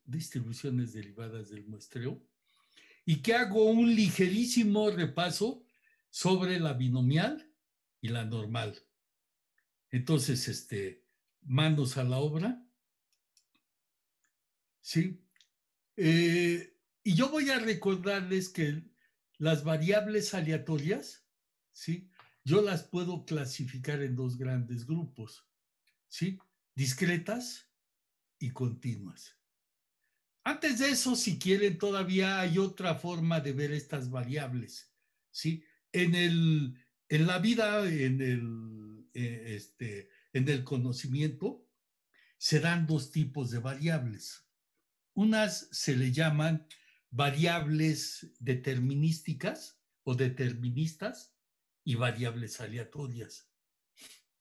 distribuciones derivadas del muestreo y que hago un ligerísimo repaso sobre la binomial y la normal. Entonces, manos a la obra, ¿sí? Y yo voy a recordarles que las variables aleatorias, ¿sí? Yo las puedo clasificar en dos grandes grupos, ¿sí? Discretas y continuas. Antes de eso, si quieren, todavía hay otra forma de ver estas variables, ¿sí? En la vida, en el conocimiento, se dan dos tipos de variables. Unas se le llaman variables determinísticas o deterministas y variables aleatorias.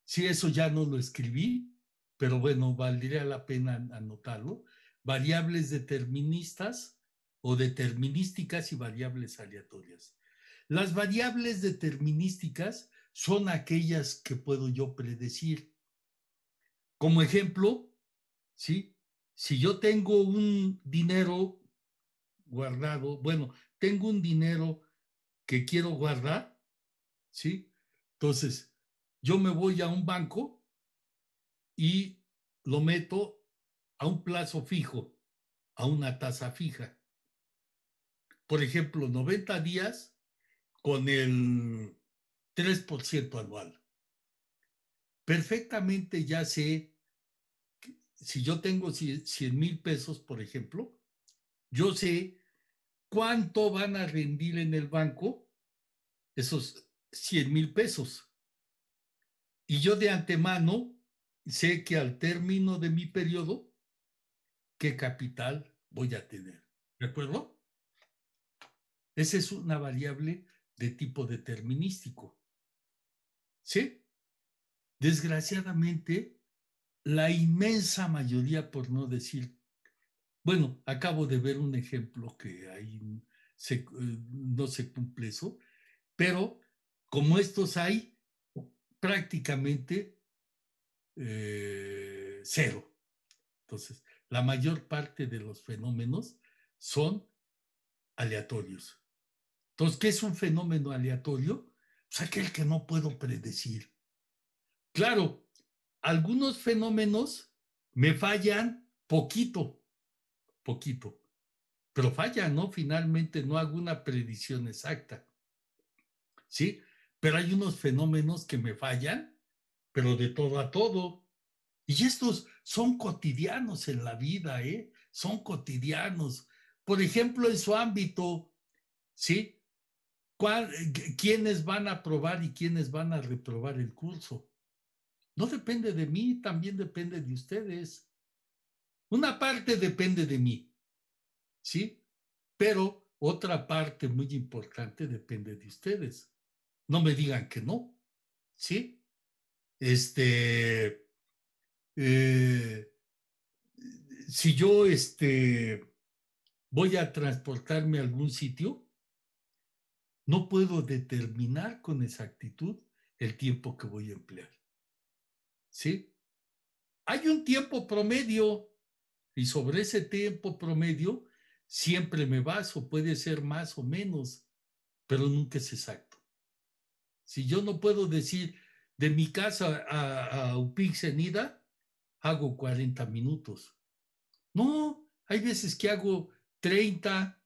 Sí, eso ya no lo escribí, pero bueno, valdría la pena anotarlo. Variables deterministas o determinísticas y variables aleatorias. Las variables determinísticas son aquellas que puedo yo predecir. Como ejemplo, ¿sí? Si yo tengo un dinero guardado, bueno, tengo un dinero que quiero guardar, ¿sí? Entonces, yo me voy a un banco y lo meto a un plazo fijo, a una tasa fija. Por ejemplo, 90 días con el 3% anual. Perfectamente ya sé, si yo tengo 100,000 pesos, por ejemplo, yo sé cuánto van a rendir en el banco esos 100,000 pesos. Y yo de antemano sé que al término de mi periodo, qué capital voy a tener. ¿De acuerdo? Esa es una variable de tipo determinístico. ¿Sí? Desgraciadamente, la inmensa mayoría, por no decir, bueno, acabo de ver un ejemplo que ahí no se cumple eso, pero como estos hay, prácticamente cero. Entonces, la mayor parte de los fenómenos son aleatorios. Entonces, ¿qué es un fenómeno aleatorio? Pues aquel que no puedo predecir. Claro, algunos fenómenos me fallan poquito, poquito, pero fallan, ¿no? Finalmente no hago una predicción exacta, ¿sí? Pero hay unos fenómenos que me fallan, pero de todo a todo. Y estos son cotidianos en la vida, ¿eh? Son cotidianos. Por ejemplo, en su ámbito, ¿sí? ¿Quiénes van a aprobar y quiénes van a reprobar el curso? No depende de mí, también depende de ustedes. Una parte depende de mí, ¿sí? Pero otra parte muy importante depende de ustedes. No me digan que no, ¿sí? Este, eh, si yo, voy a transportarme a algún sitio, no puedo determinar con exactitud el tiempo que voy a emplear, ¿sí? Hay un tiempo promedio y sobre ese tiempo promedio siempre me baso, puede ser más o menos, pero nunca es exacto. Si yo no puedo decir de mi casa a Upixenida, hago 40 minutos. No, hay veces que hago 30.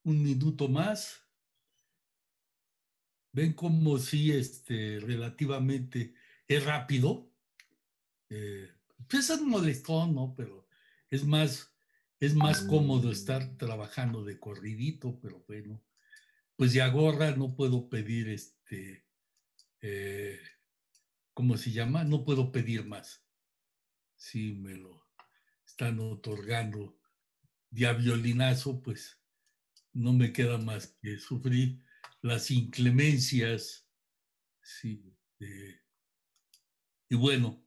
Un minuto más. Ven como si relativamente es rápido. Pues es molestón, ¿no? Pero es es más cómodo estar trabajando de corridito, pero bueno, pues de agorra no puedo pedir eh, ¿cómo se llama? No puedo pedir más. Si me lo están otorgando de a violinazo, pues no me queda más que sufrir las inclemencias. Sí, y bueno,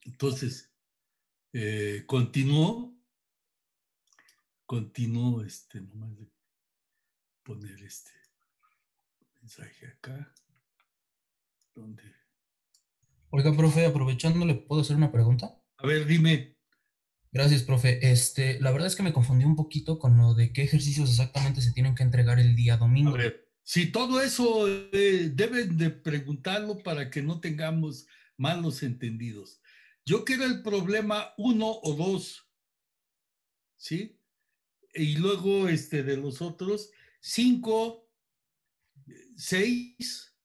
entonces continuó, nomás de poner este mensaje acá, donde, Oiga, profe, aprovechando, ¿le puedo hacer una pregunta? a ver, dime, Gracias, profe. La verdad es que me confundí un poquito con lo de qué ejercicios exactamente se tienen que entregar el día a domingo. ver, si todo eso deben de preguntarlo para que no tengamos malos entendidos. Yo quiero el problema uno o dos, ¿sí? Y luego de los otros, cinco, seis,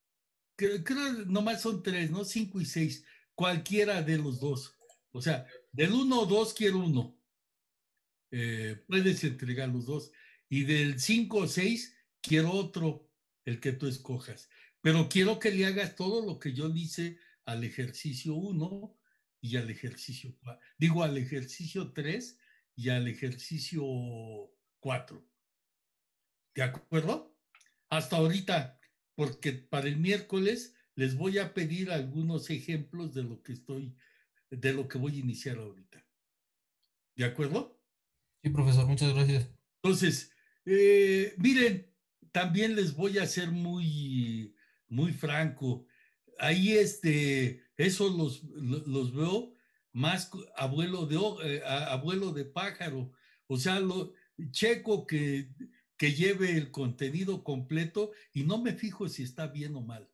creo nomás son tres, ¿no? Cinco y seis, cualquiera de los dos. O sea, del uno o dos quiero uno. Puedes entregar los dos. Y del 5 o 6 quiero otro, el que tú escojas. Pero quiero que le hagas todo lo que yo le hice al ejercicio uno y al ejercicio 4. Digo, al ejercicio 3 y al ejercicio 4. ¿De acuerdo? Hasta ahorita, porque para el miércoles les voy a pedir algunos ejemplos de lo que voy a iniciar ahorita. ¿De acuerdo? Sí, profesor, muchas gracias. Entonces, miren, también les voy a ser muy franco. Ahí eso los veo más abuelo de pájaro. O sea, checo que lleve el contenido completo y no me fijo si está bien o mal.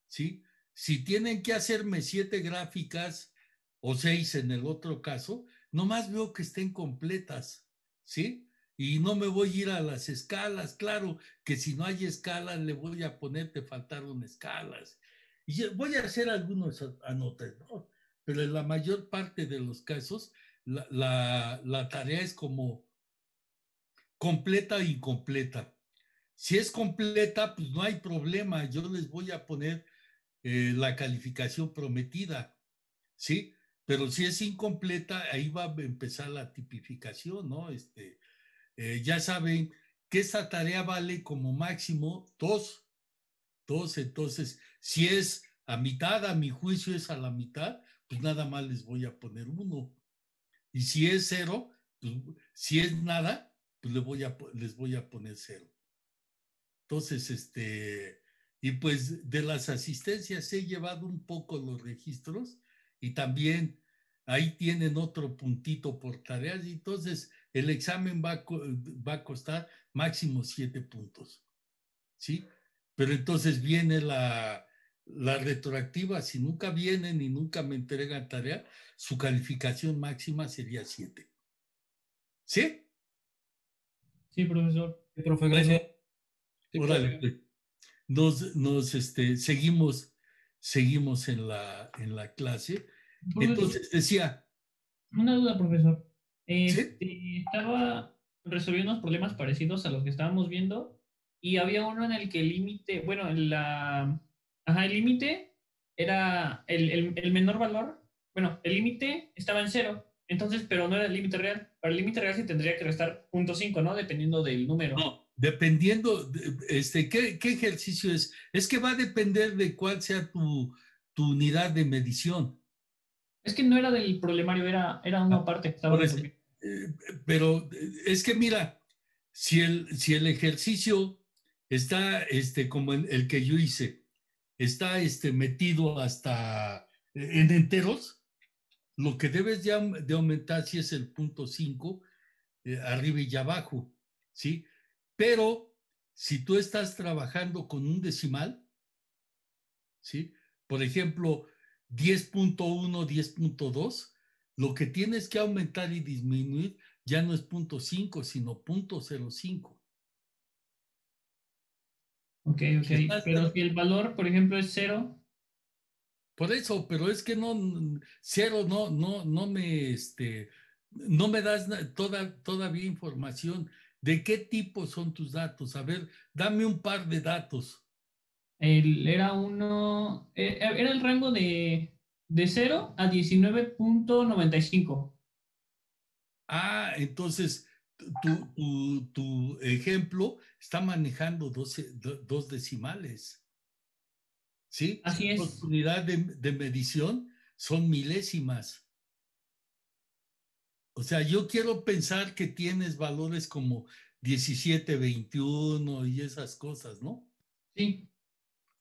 ¿Sí? Si tienen que hacerme 7 gráficas o 6 en el otro caso, nomás veo que estén completas, ¿sí? Y no me voy a ir a las escalas, claro que si no hay escalas le voy a poner, te faltaron escalas. Y voy a hacer algunos anotes, ¿no? Pero en la mayor parte de los casos, la tarea es como completa o incompleta. Si es completa, pues no hay problema, yo les voy a poner la calificación prometida, ¿sí? Pero si es incompleta, ahí va a empezar la tipificación, ¿no? Ya saben que esta tarea vale como máximo dos, entonces, si es a mitad, a mi juicio es a la mitad, pues nada más les voy a poner uno. Y si es cero, pues, si es nada, pues les voy a poner cero. Entonces, y pues de las asistencias he llevado un poco los registros y también ahí tienen otro puntito por tareas y entonces el examen va a costar máximo 7 puntos, ¿sí? Pero entonces viene la retroactiva, si nunca vienen y nunca me entregan tarea, su calificación máxima sería 7, ¿sí? Sí, profesor. Sí, profe, Bueno, gracias. Sí, órale, profe. pues. Seguimos en la clase. Profesor, Entonces decía, una duda, profesor. ¿sí? Estaba resolviendo unos problemas parecidos a los que estábamos viendo y había uno en el que el límite, bueno, en la Ajá, el límite era el menor valor. Bueno, el límite estaba en cero, entonces, pero no era el límite real. Para el límite real se tendría que restar 0.5, ¿no? Dependiendo del número. No, dependiendo, ¿qué ejercicio es? Es que va a depender de cuál sea tu unidad de medición. Es que no era del problemario, era una Ah, parte que estaba por eso, resolviendo. pero es que mira, si el ejercicio está como el que yo hice, está metido hasta en enteros, lo que debes de aumentar si es el 0.5 arriba y abajo, ¿sí? Pero si tú estás trabajando con un decimal, ¿sí? Por ejemplo, 10.1, 10.2, lo que tienes que aumentar y disminuir ya no es 0.5, sino 0.05. Ok, ok. Si estás, Pero si el valor, por ejemplo, es cero, por eso, pero es que no, cero, no me das todavía información de qué tipo son tus datos. A ver, dame un par de datos. era uno, era el rango de cero a 19.95. Ah, entonces tu ejemplo está manejando dos decimales, ¿sí? Así Dos es. unidades de medición son milésimas. O sea, yo quiero pensar que tienes valores como 17, 21 y esas cosas, ¿no? Sí.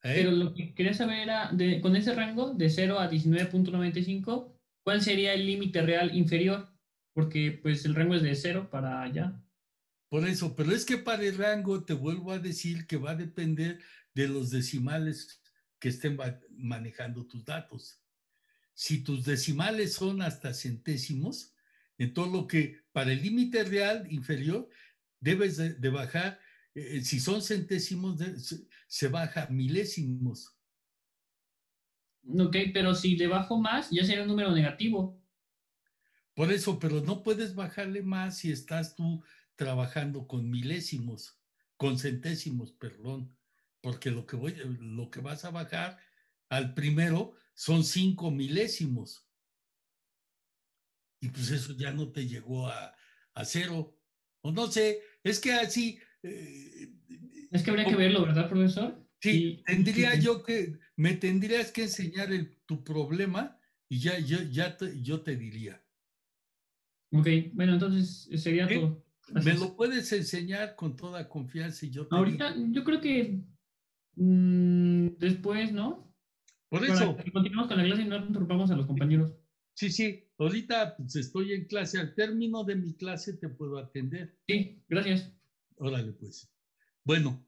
Pero ¿Eh? lo que quería saber era, con ese rango de cero a 19.95, ¿cuál sería el límite real inferior? Porque pues el rango es de cero para allá. Por eso, pero es que para el rango te vuelvo a decir que va a depender de los decimales que estén manejando tus datos. Si tus decimales son hasta centésimos, entonces lo que para el límite real inferior debes de bajar, si son centésimos, se baja a milésimos. Ok, pero si le bajo más, ya sería un número negativo. Por eso, pero no puedes bajarle más si estás tú trabajando con milésimos, con centésimos, perdón, porque lo que vas a bajar al primero son 5 milésimos. Y pues eso ya no te llegó a cero. O no sé, es que así, Es que habría que verlo, ¿verdad, profesor? sí, Y me tendrías que enseñar tu problema y yo te diría. ok, bueno, entonces sería ¿Sí? todo. Me Gracias. lo puedes enseñar con toda confianza y yo te digo. Ahorita yo creo que después, ¿no? Por Para eso, que continuemos con la clase y no interrumpamos a los compañeros. sí, sí, ahorita pues estoy en clase, al término de mi clase te puedo atender. Sí, gracias. Órale, pues. Bueno,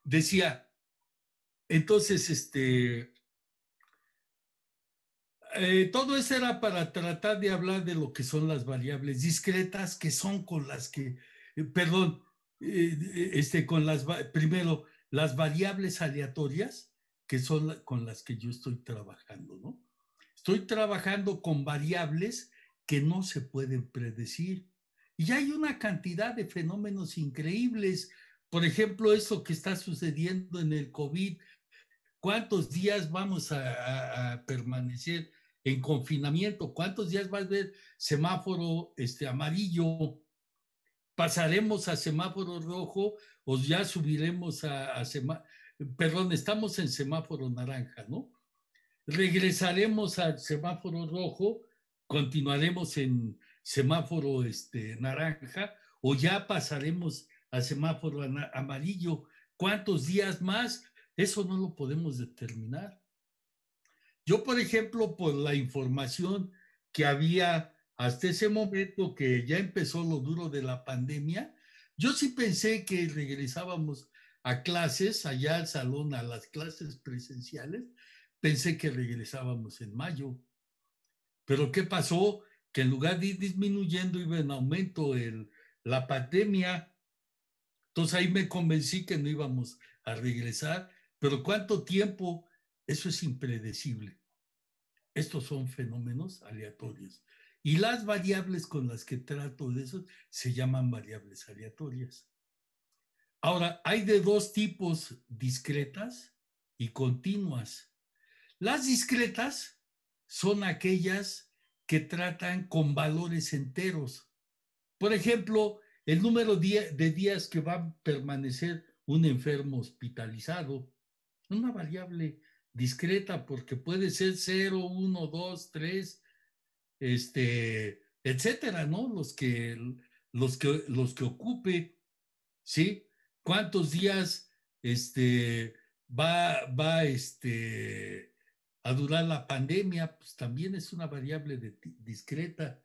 decía, entonces, todo eso era para tratar de hablar de lo que son las variables discretas, que son con las que, perdón, primero, las variables aleatorias, que son con las que yo estoy trabajando, ¿no? Estoy trabajando con variables que no se pueden predecir. Y hay una cantidad de fenómenos increíbles. Por ejemplo, eso que está sucediendo en el COVID. ¿Cuántos días vamos a permanecer en confinamiento? ¿Cuántos días va a haber semáforo amarillo? ¿Pasaremos a semáforo rojo o ya subiremos a semáforo? Perdón, estamos en semáforo naranja, ¿no? Regresaremos al semáforo rojo, continuaremos en semáforo naranja o ya pasaremos a semáforo amarillo. ¿Cuántos días más? Eso no lo podemos determinar. Yo, por ejemplo, por la información que había hasta ese momento que ya empezó lo duro de la pandemia, yo sí pensé que regresábamos a clases, allá al salón, a las clases presenciales, pensé que regresábamos en mayo. Pero ¿qué pasó? Que en lugar de ir disminuyendo, iba en aumento la pandemia. Entonces ahí me convencí que no íbamos a regresar. Pero ¿cuánto tiempo? Eso es impredecible. Estos son fenómenos aleatorios. Y las variables con las que trato de eso se llaman variables aleatorias. Ahora, hay de dos tipos, discretas y continuas. Las discretas son aquellas que tratan con valores enteros. Por ejemplo, el número de días que va a permanecer un enfermo hospitalizado, una variable discreta porque puede ser 0, 1, 2, 3, etcétera, ¿no? Los que ocupe, ¿sí? ¿Cuántos días va a durar la pandemia? Pues también es una variable discreta,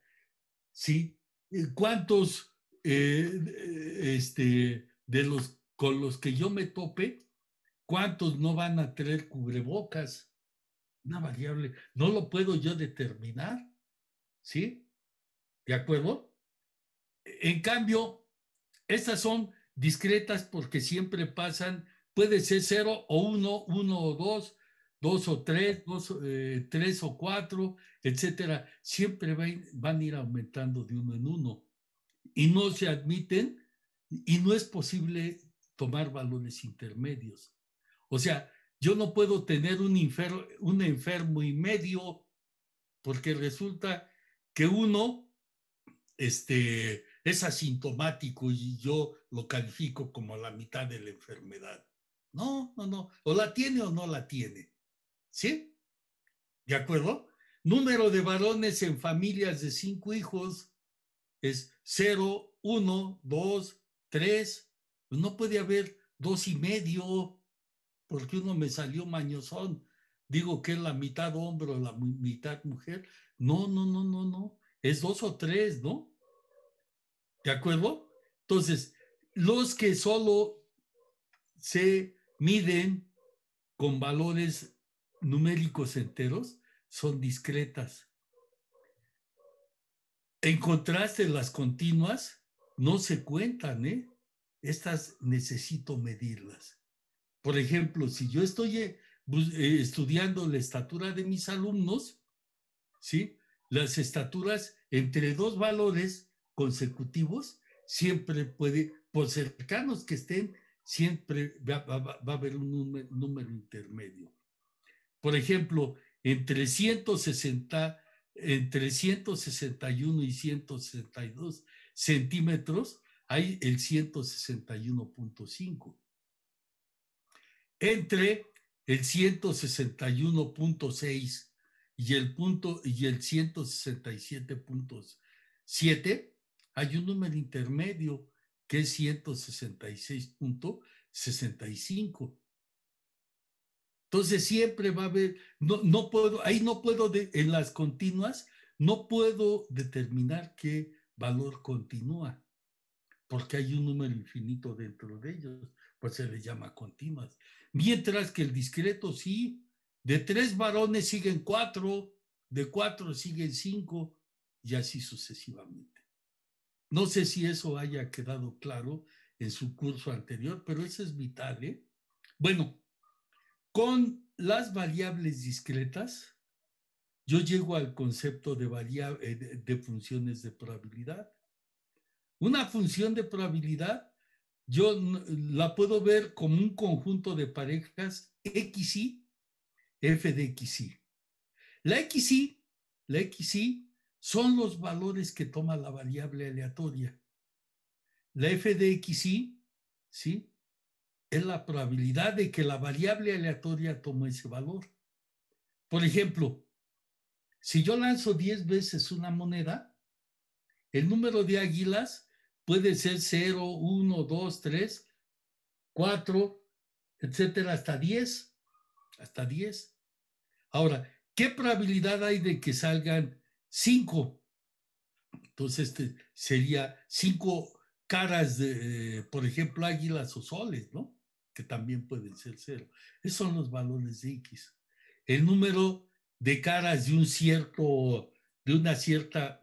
¿sí? ¿Cuántos de los con los que yo me tope, cuántos no van a tener cubrebocas? Una variable, no lo puedo yo determinar, ¿sí? ¿De acuerdo? En cambio, estas son discretas porque siempre pasan, puede ser 0 o 1, 1 o 2, 2 o 3, 3 o 4, etcétera. Siempre van a ir aumentando de uno en uno y no se admiten y no es posible tomar valores intermedios. O sea, yo no puedo tener un enfermo y medio porque resulta que uno es asintomático y yo lo califico como la mitad de la enfermedad. No, no, no. O la tiene o no la tiene. ¿Sí? ¿De acuerdo? Número de varones en familias de 5 hijos es 0, 1, 2, 3. Pues no puede haber 2 y medio porque uno me salió mañosón. Digo que es la mitad hombre o la mitad mujer. No, no, no, no, no. Es 2 o 3, ¿no? ¿De acuerdo? Entonces, los que solo se miden con valores numéricos enteros son discretas. En contraste, las continuas no se cuentan, ¿eh? Estas necesito medirlas. Por ejemplo, si yo estoy estudiando la estatura de mis alumnos, ¿sí? Las estaturas entre dos valores consecutivos siempre puede, por cercanos que estén, siempre va a haber un número intermedio. Por ejemplo, entre 161 y 162 centímetros hay el 161.5. Entre el 161.6 y el 167.7 hay un número intermedio que es 166.65. Entonces siempre va a haber, no puedo, ahí no puedo, en las continuas, no puedo determinar qué valor continúa, porque hay un número infinito dentro de ellos, pues se les llama continuas. Mientras que el discreto sí, de 3 varones siguen 4, de 4 siguen 5 y así sucesivamente. No sé si eso haya quedado claro en su curso anterior, pero eso es vital, ¿eh? Bueno, con las variables discretas, yo llego al concepto de funciones de probabilidad. Una función de probabilidad, yo la puedo ver como un conjunto de parejas XY, F de XY. La XY son los valores que toma la variable aleatoria. La F de XY, ¿sí? Es la probabilidad de que la variable aleatoria tome ese valor. Por ejemplo, si yo lanzo 10 veces una moneda, el número de águilas puede ser 0, 1, 2, 3, 4, etcétera, hasta 10. Hasta 10. Ahora, ¿qué probabilidad hay de que salgan 5? Entonces, sería 5 caras de, por ejemplo, águilas o soles, ¿no? Que también pueden ser 0. Esos son los valores de X. El número de caras de una cierta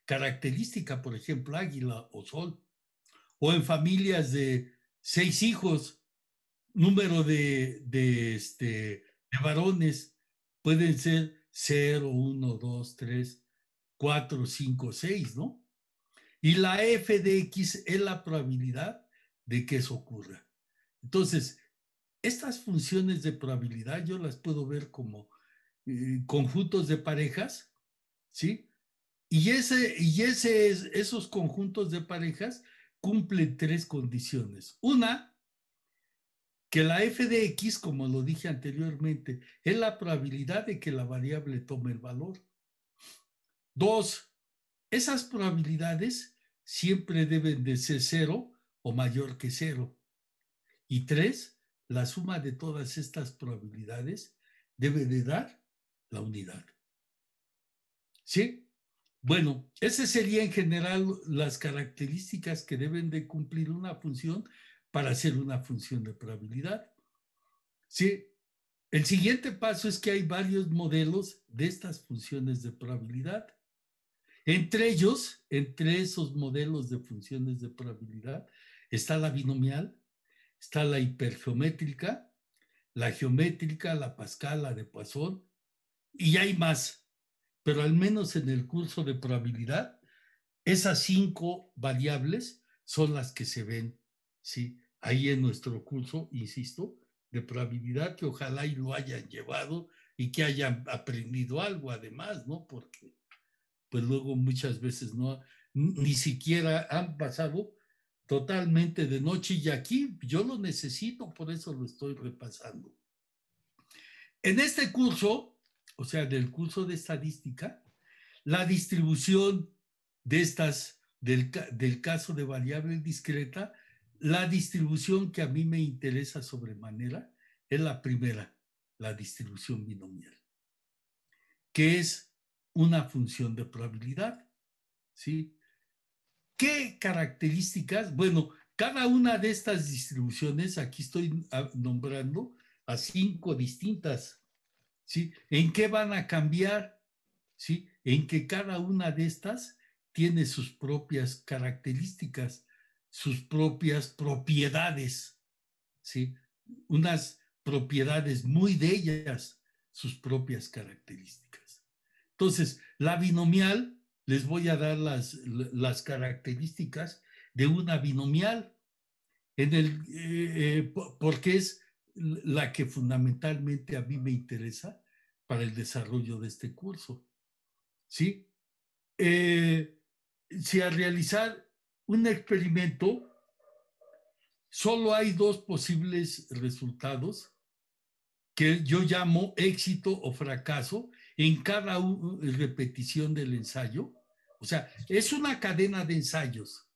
característica, por ejemplo, águila o sol. O en familias de 6 hijos, número de varones pueden ser 0, 1, 2, 3, 4, 5, 6, ¿no? Y la f de x es la probabilidad de que eso ocurra. Entonces, Estas funciones de probabilidad yo las puedo ver como conjuntos de parejas, ¿sí? Y esos conjuntos de parejas cumplen tres condiciones. Una, que la f de x, como lo dije anteriormente, es la probabilidad de que la variable tome el valor. Dos, esas probabilidades siempre deben de ser cero o mayor que cero. Y tres, la suma de todas estas probabilidades debe de dar la unidad. ¿Sí? Bueno, ese sería en general las características que deben de cumplir una función para ser una función de probabilidad. ¿Sí? El siguiente paso es que hay varios modelos de estas funciones de probabilidad. Entre ellos, entre esos modelos de funciones de probabilidad, está la binomial, está la hipergeométrica, la geométrica, la Pascal, la de Poisson, y hay más. Pero al menos en el curso de probabilidad, esas 5 variables son las que se ven, ¿sí? Ahí en nuestro curso, insisto, de probabilidad, que ojalá y lo hayan llevado y que hayan aprendido algo además, ¿no? Porque pues luego muchas veces no, ni siquiera han pasado totalmente de noche y aquí yo lo necesito, por eso lo estoy repasando. En este curso, o sea, del curso de estadística, la distribución de estas, del caso de variable discreta, la distribución que a mí me interesa sobremanera es la primera, la distribución binomial, que es una función de probabilidad, ¿sí? ¿Qué características? Bueno, cada una de estas distribuciones, aquí estoy nombrando a 5 distintas, ¿sí? ¿En qué van a cambiar? ¿Sí? En que cada una de estas tiene sus propias características, sus propias propiedades, ¿sí? Unas propiedades muy de ellas, sus propias características. Entonces, la binomial, les voy a dar las características de una binomial, porque es la que fundamentalmente a mí me interesa para el desarrollo de este curso. ¿Sí? Si al realizar un experimento solo hay dos posibles resultados que yo llamo éxito o fracaso en cada repetición del ensayo. O sea, es una cadena de ensayos,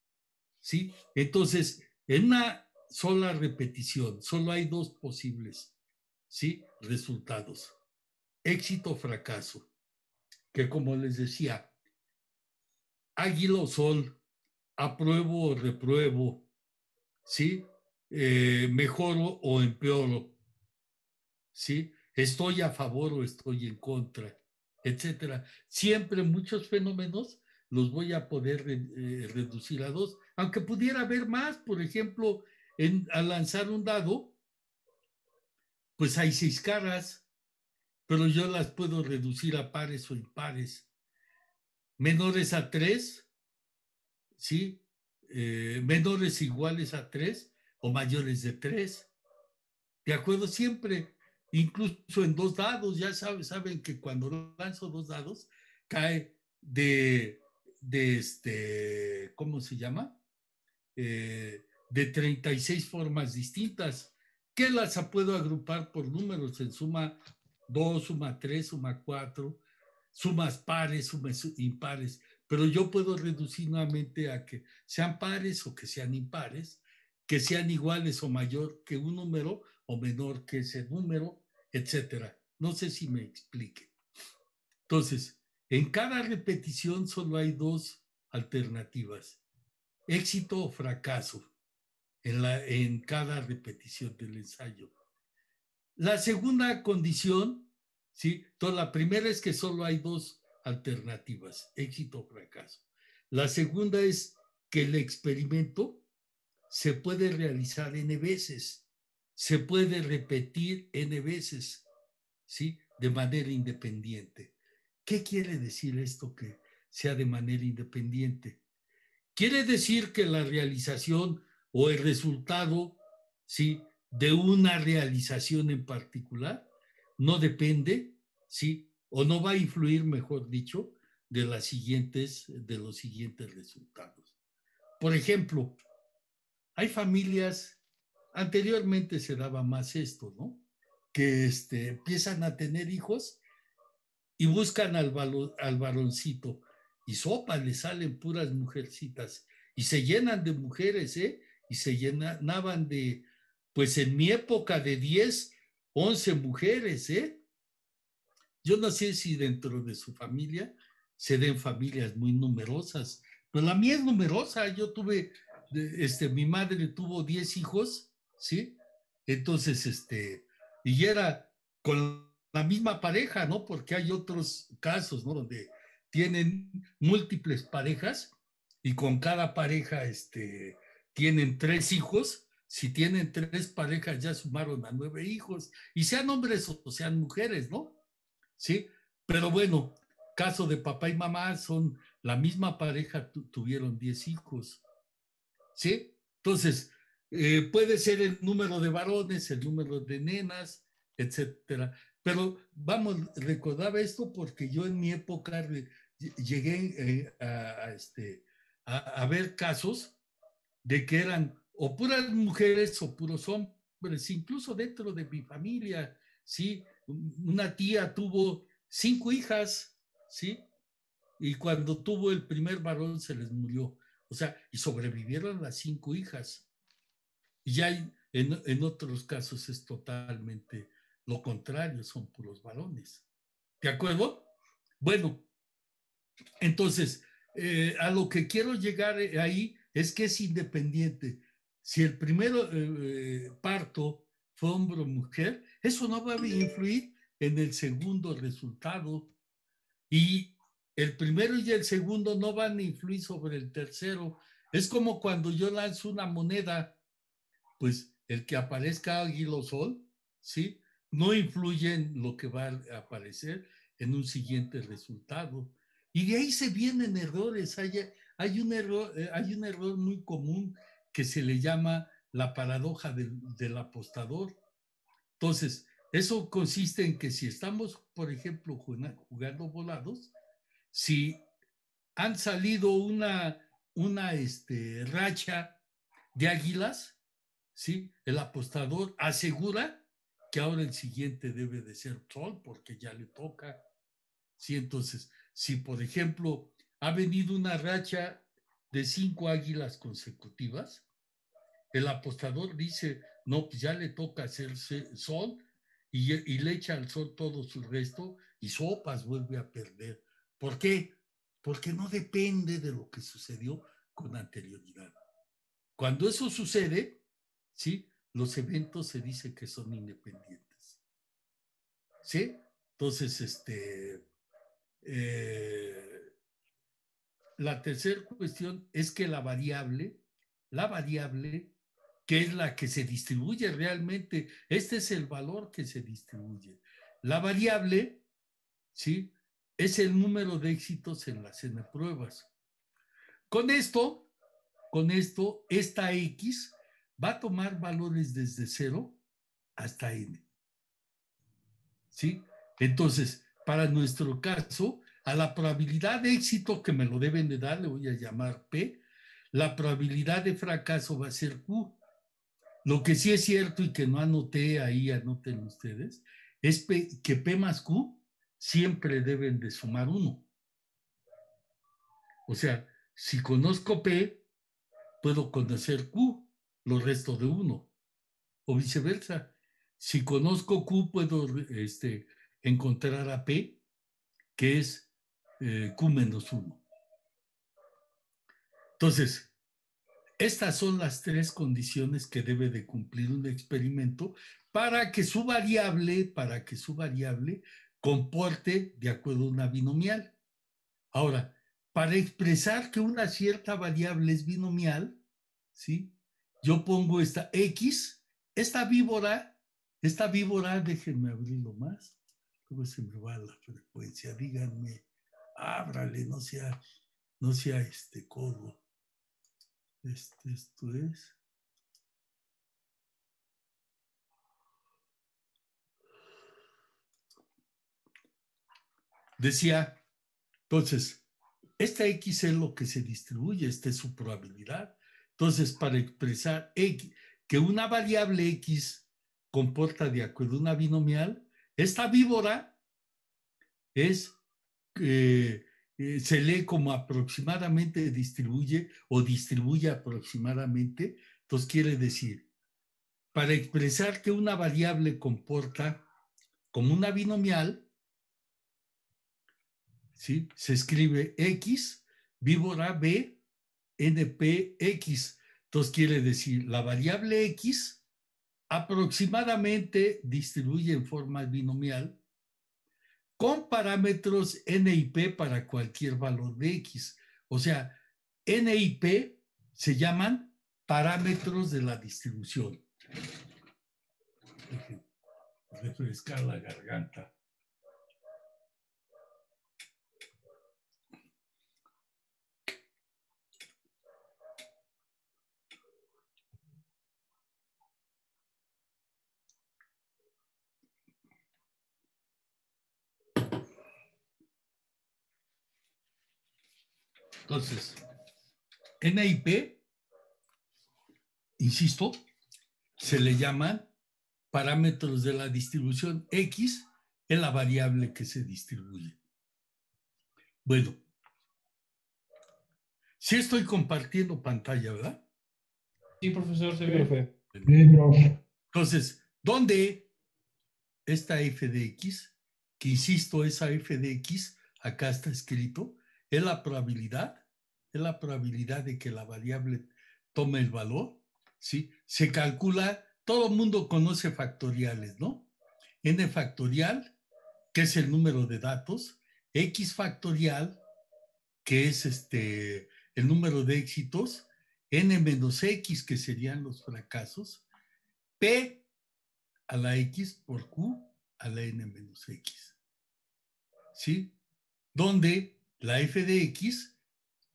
¿sí? Entonces, en una sola repetición solo hay dos posibles, ¿sí? Resultados. Éxito o fracaso. Que como les decía, águila o sol, apruebo o repruebo, ¿sí? Mejoro o empeoro, ¿sí? Estoy a favor o estoy en contra, etcétera. Siempre muchos fenómenos los voy a poder reducir a dos, aunque pudiera haber más. Por ejemplo, al lanzar un dado, pues hay 6 caras, pero yo las puedo reducir a pares o impares. Menores a 3, ¿sí? Menores iguales a 3 o mayores de 3. De acuerdo, siempre, incluso en 2 dados, ya saben que cuando lanzo 2 dados, cae ¿cómo se llama? De 36 formas distintas, que las puedo agrupar por números en suma 2, suma 3, suma 4, sumas pares, sumas impares, pero yo puedo reducir nuevamente a que sean pares o que sean impares, que sean iguales o mayor que un número o menor que ese número, etcétera. No sé si me explique. Entonces, en cada repetición solo hay dos alternativas: éxito o fracaso en cada repetición del ensayo. La segunda condición, ¿sí? Entonces, la primera es que solo hay dos alternativas, éxito o fracaso. La segunda es que el experimento se puede realizar n veces, se puede repetir n veces, ¿sí? De manera independiente. ¿Qué quiere decir esto que sea de manera independiente? Quiere decir que la realización o el resultado, ¿sí? de una realización en particular, no depende, ¿sí? O no va a influir, mejor dicho, de los siguientes resultados. Por ejemplo, hay familias, anteriormente se daba más esto, ¿no? Que empiezan a tener hijos y buscan al varoncito y sopa, le salen puras mujercitas y se llenan de mujeres, ¿eh? Y se llenaban de, pues en mi época, de 10, 11 mujeres, ¿eh? Yo no sé si dentro de su familia se den familias muy numerosas, pero la mía es numerosa. Yo tuve, mi madre tuvo 10 hijos, ¿sí? Entonces, y era con la misma pareja, ¿no? Porque hay otros casos, ¿no? Donde tienen múltiples parejas y con cada pareja, tienen 3 hijos. Si tienen 3 parejas, ya sumaron a 9 hijos, y sean hombres o sean mujeres, ¿no? ¿Sí? Pero bueno, caso de papá y mamá, son la misma pareja, tuvieron 10 hijos, ¿sí? Entonces, puede ser el número de varones, el número de nenas, etcétera. Pero vamos, recordaba esto porque yo en mi época llegué a ver casos de que eran o puras mujeres o puros hombres, incluso dentro de mi familia, ¿sí? Una tía tuvo 5 hijas, ¿sí? Y cuando tuvo el primer varón se les murió. O sea, y sobrevivieron las 5 hijas. Y ya en otros casos es totalmente lo contrario, son puros varones. ¿De acuerdo? Bueno, entonces, a lo que quiero llegar ahí es que es independiente. Si el primero parto fue hombre o mujer, eso no va a influir en el segundo resultado. Y el primero y el segundo no van a influir sobre el tercero. Es como cuando yo lanzo una moneda, pues el que aparezca águila o sol, ¿sí? No influye en lo que va a aparecer en un siguiente resultado. Y de ahí se vienen errores. Hay un error muy común que se le llama la paradoja del apostador. Entonces, eso consiste en que si estamos, por ejemplo, jugando volados, si han salido una racha de águilas, ¿sí? El apostador asegura que ahora el siguiente debe de ser sol porque ya le toca. ¿Sí? Entonces, si por ejemplo ha venido una racha de 5 águilas consecutivas, el apostador dice, no, pues ya le toca hacerse sol y le echa al sol todo su resto y sopas vuelve a perder. ¿Por qué? Porque no depende de lo que sucedió con anterioridad. Cuando eso sucede, ¿sí? Los eventos se dice que son independientes. ¿Sí? Entonces, la tercera cuestión es que la variable, que es la que se distribuye realmente, este es el valor que se distribuye. La variable, ¿sí? Es el número de éxitos en las n pruebas. Con esto, esta X va a tomar valores desde 0 hasta n. ¿Sí? Entonces, para nuestro caso, a la probabilidad de éxito que me lo deben de dar, le voy a llamar P, la probabilidad de fracaso va a ser Q. Lo que sí es cierto y que no anoté ahí, anoten ustedes, es que P más Q siempre deben de sumar 1. O sea, si conozco P, puedo conocer Q, lo resto de 1. O viceversa. Si conozco Q, puedo encontrar a P, que es Q menos 1. Entonces, estas son las 3 condiciones que debe de cumplir un experimento para que su variable comporte de acuerdo a una binomial. Ahora, para expresar que una cierta variable es binomial, ¿sí? Yo pongo esta X, esta víbora, déjenme abrirlo más, luego se me va la frecuencia, díganme, ábrale, no sea codo. Esto es decía, entonces, esta X es lo que se distribuye, esta es su probabilidad. Entonces, para expresar X, que una variable X comporta de acuerdo a una binomial, esta víbora es, se lee como aproximadamente distribuye o distribuye aproximadamente. Entonces, quiere decir, para expresar que una variable comporta como una binomial, ¿sí? Se escribe X, víbora B, NPX. Entonces quiere decir, la variable X aproximadamente distribuye en forma binomial con parámetros N y P para cualquier valor de X. O sea, N y P se llaman parámetros de la distribución. Refrescar la garganta. Entonces, N y P, insisto, se le llaman parámetros de la distribución. X es la variable que se distribuye. Bueno, sí estoy compartiendo pantalla, ¿verdad? Sí, profesor, se Sí, ve. profe. Sí, profe. Entonces, ¿dónde esta f de x, que insisto, esa f de x, acá está escrito, es la probabilidad de que la variable tome el valor, ¿sí? Se calcula, todo el mundo conoce factoriales, ¿no? N factorial, que es el número de datos, x factorial, que es el número de éxitos, n menos x, que serían los fracasos, p a la x por q a la n menos x. ¿Sí? Donde la f de x,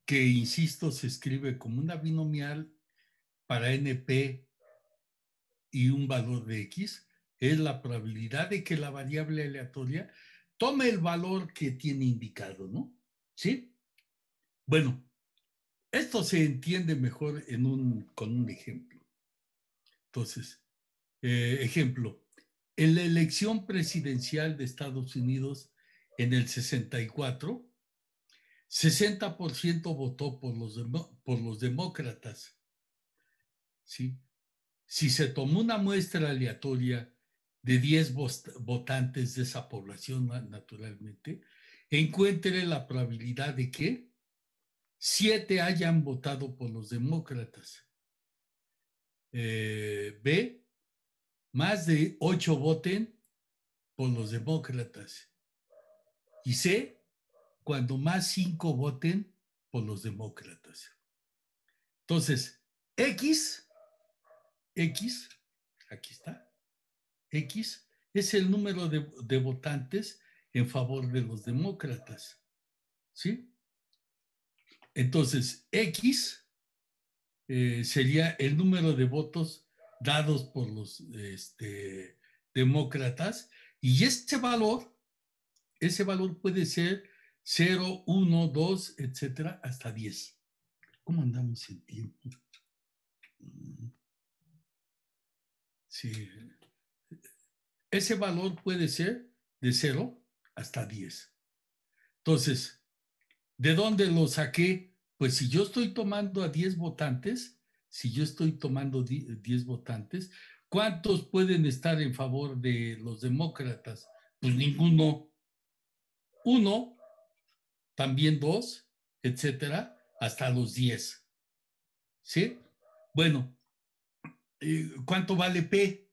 que insisto, se escribe como una binomial para np y un valor de x, es la probabilidad de que la variable aleatoria tome el valor que tiene indicado, ¿no? ¿Sí? Bueno, esto se entiende mejor con un ejemplo. Entonces, ejemplo, en la elección presidencial de Estados Unidos en el 64, 60% votó por los demócratas. ¿Sí? Si se tomó una muestra aleatoria de 10 votantes de esa población, naturalmente, encuentre la probabilidad de que 7 hayan votado por los demócratas. B, más de 8 voten por los demócratas. Y C, cuando más 5 voten por los demócratas. Entonces, X, aquí está, X es el número de votantes en favor de los demócratas. ¿Sí? Entonces, X sería el número de votos dados por los demócratas, y ese valor puede ser 0, 1, 2, etcétera, hasta 10. ¿Cómo andamos en tiempo? Sí. Ese valor puede ser de 0 hasta 10. Entonces, ¿de dónde lo saqué? Pues si yo estoy tomando a 10 votantes, ¿cuántos pueden estar en favor de los demócratas? Pues ninguno. 1, también 2, etcétera, hasta los 10. ¿Sí? Bueno, ¿cuánto vale P?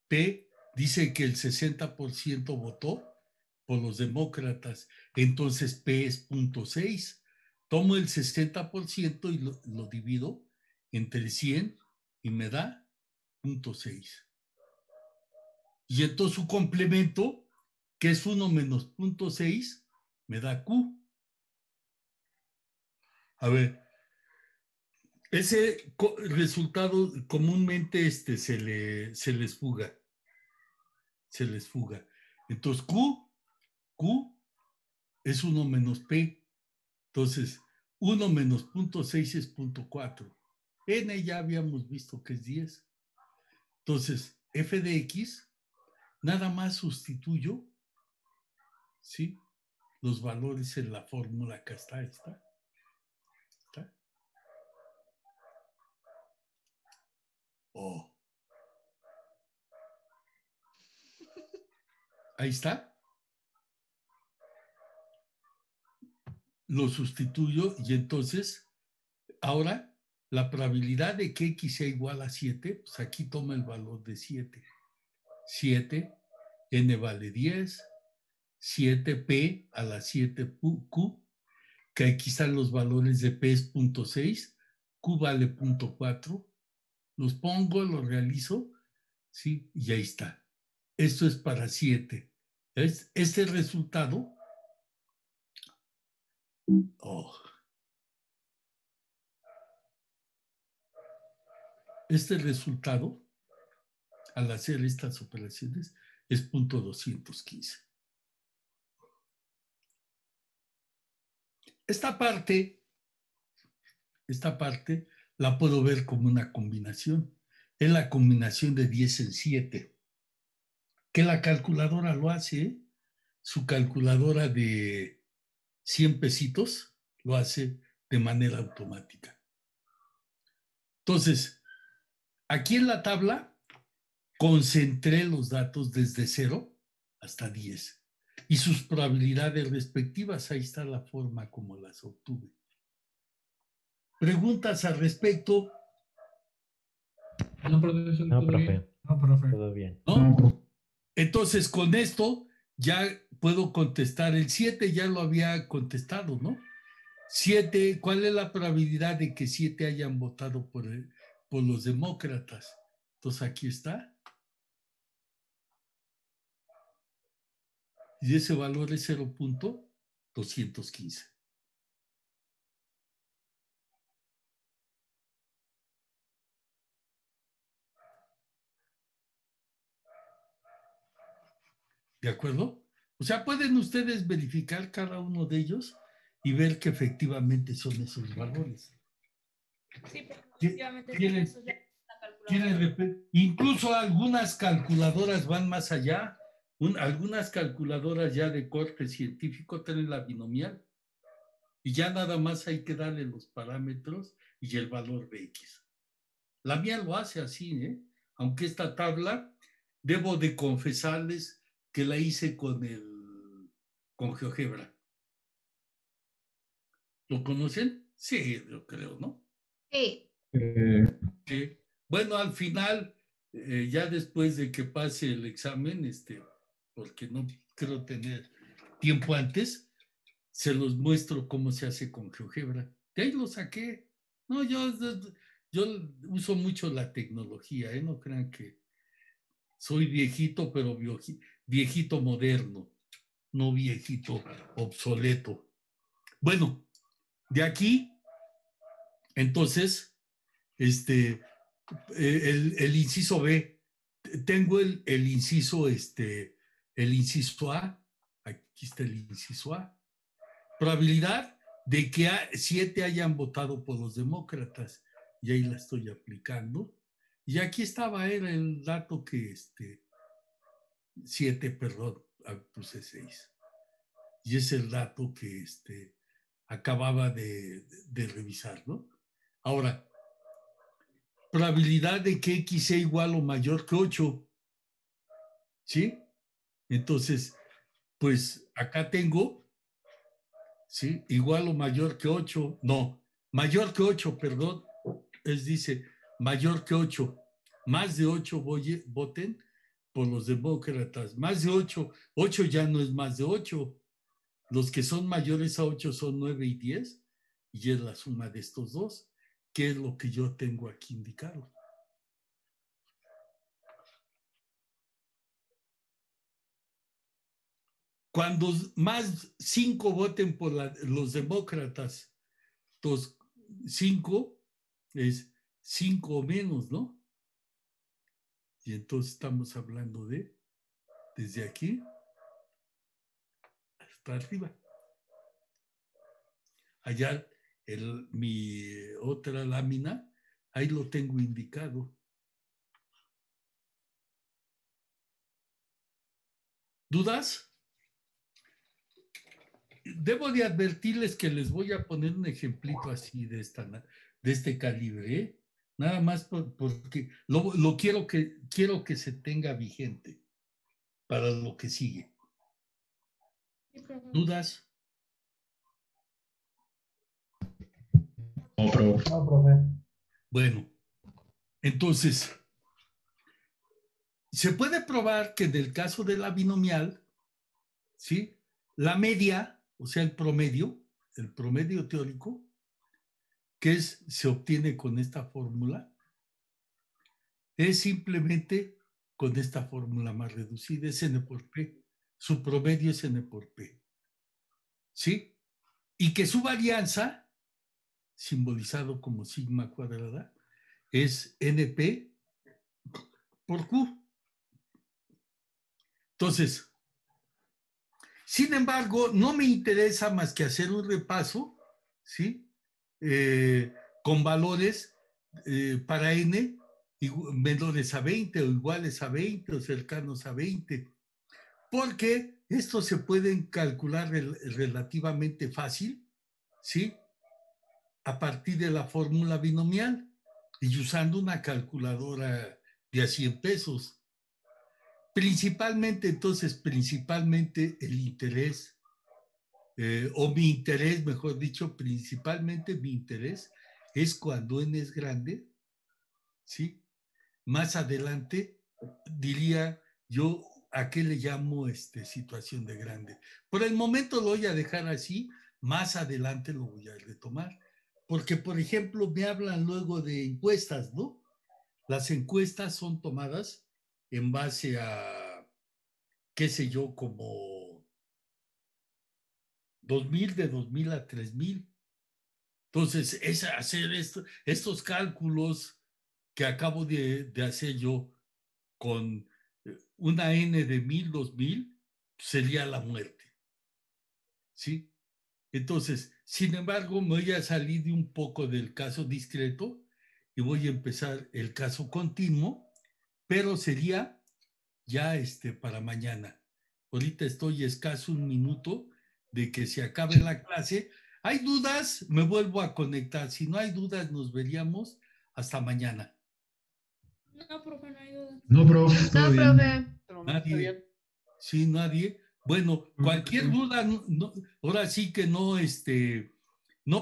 P dice que el 60% votó por los demócratas, entonces P es 0.6. Tomo el 60% y lo divido entre 100 y me da 0.6. Y entonces su complemento, que es 1 menos 0.6, me da Q. A ver, ese resultado comúnmente se les fuga. Entonces Q es 1 menos P. Entonces, 1 menos 0.6 es 0.4. N ya habíamos visto que es 10. Entonces, f de x, nada más sustituyo, ¿sí?, los valores en la fórmula que está. ¿Está? Oh. Ahí está. Lo sustituyo y entonces, ahora, la probabilidad de que x sea igual a 7, pues aquí toma el valor de 7. 7, n vale 10, 7p a la 7q, que aquí están los valores de p es 0.6, q vale 0.4, los pongo, los realizo, ¿sí? Y ahí está. Esto es para 7. Este resultado, este resultado, al hacer estas operaciones, es 0.215. Esta parte la puedo ver como una combinación. Es la combinación de 10 en 7. Que la calculadora lo hace, ¿eh? Su calculadora de 100 pesitos lo hace de manera automática. Entonces, aquí en la tabla concentré los datos desde 0 hasta 10 y sus probabilidades respectivas. Ahí está la forma como las obtuve. ¿Preguntas al respecto? No, profesor, No, todo profe. bien. No, profe. Todo bien. ¿No? Entonces, con esto ya puedo contestar. El 7 ya lo había contestado, ¿no? 7, ¿cuál es la probabilidad de que 7 hayan votado por los demócratas? Entonces, aquí está. Y ese valor es 0.215. ¿De acuerdo? O sea, pueden ustedes verificar cada uno de ellos y ver que efectivamente son esos valores. Sí, pero efectivamente son esos ya la calculadora. Incluso algunas calculadoras van más allá. Algunas calculadoras ya de corte científico tienen la binomial y ya nada más hay que darle los parámetros y el valor de X. La mía lo hace así, ¿eh? Aunque esta tabla, debo de confesarles que la hice con GeoGebra. ¿Lo conocen? Sí, yo creo, ¿no? Sí. Sí. Bueno, al final, ya después de que pase el examen, porque no creo tener tiempo antes, se los muestro cómo se hace con GeoGebra. De ahí lo saqué. No, yo uso mucho la tecnología, ¿eh? No crean que soy viejito, pero viejito moderno, no viejito obsoleto. Bueno, de aquí, entonces, el inciso B, tengo el inciso, el inciso A, aquí está el inciso A. Probabilidad de que 7 hayan votado por los demócratas, y ahí la estoy aplicando. Y aquí estaba, era el dato que 7, perdón, puse 6. Y es el dato que acababa de revisar, ¿no? Ahora, probabilidad de que X sea igual o mayor que 8, ¿sí? Entonces, pues acá tengo, ¿sí? Igual o mayor que 8, no, mayor que 8, perdón, dice mayor que 8, más de 8 voten por los demócratas, más de 8, 8 ya no es más de 8, los que son mayores a 8 son 9 y 10, y es la suma de estos dos, que es lo que yo tengo aquí indicado. Cuando más 5 voten por los demócratas, entonces 5 es 5 o menos, ¿no? Y entonces estamos hablando de desde aquí hasta arriba. allá mi otra lámina, ahí lo tengo indicado. ¿Dudas? Debo de advertirles que les voy a poner un ejemplito así de este calibre, ¿eh? Nada más porque quiero que se tenga vigente para lo que sigue. ¿Dudas? No, profe. Bueno, entonces, se puede probar que en el caso de la binomial, ¿sí? La media, o sea, el promedio teórico, que se obtiene con esta fórmula, es simplemente con esta fórmula más reducida, es n por p. Su promedio es n por p. ¿Sí? Y que su varianza, simbolizado como sigma cuadrada, es np por q. Entonces, sin embargo, no me interesa más que hacer un repaso, ¿sí? Con valores para n menores a 20 o iguales a 20 o cercanos a 20, porque estos se pueden calcular relativamente fácil, ¿sí? A partir de la fórmula binomial y usando una calculadora de a 100 pesos. Principalmente el interés, o mi interés, mejor dicho, principalmente mi interés es cuando n es grande, ¿sí? Más adelante diría yo a qué le llamo situación de grande. Por el momento lo voy a dejar así, más adelante lo voy a retomar. Porque, por ejemplo, me hablan luego de encuestas, ¿no? Las encuestas son tomadas en base a, qué sé yo, como 2000, de 2000 a 3000. Entonces, es hacer estos cálculos que acabo de hacer yo con una n de 1000, 2000, sería la muerte. ¿Sí? Entonces, sin embargo, me voy a salir de un poco del caso discreto y voy a empezar el caso continuo, pero sería ya para mañana. Ahorita estoy escaso un minuto de que se acabe la clase. ¿Hay dudas? Me vuelvo a conectar. Si no hay dudas, nos veríamos hasta mañana. No, profe, no hay duda. No, profe, todo bien. Nadie. Sí, nadie. Bueno, cualquier duda, ahora sí que no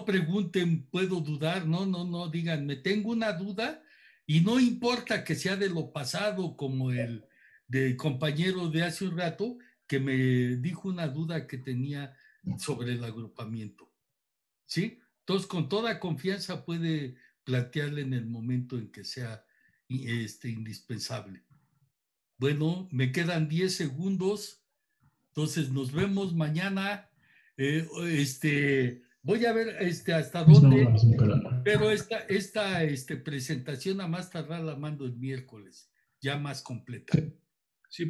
pregunten, puedo dudar, no, díganme, tengo una duda y no importa que sea de lo pasado, como el de compañero de hace un rato, que me dijo una duda que tenía sobre el agrupamiento. ¿Sí? Entonces, con toda confianza puede plantearle en el momento en que sea indispensable. Bueno, me quedan 10 segundos. Entonces, nos vemos mañana. Voy a ver hasta dónde, pero esta presentación a más tardar la mando el miércoles, ya más completa. Sí.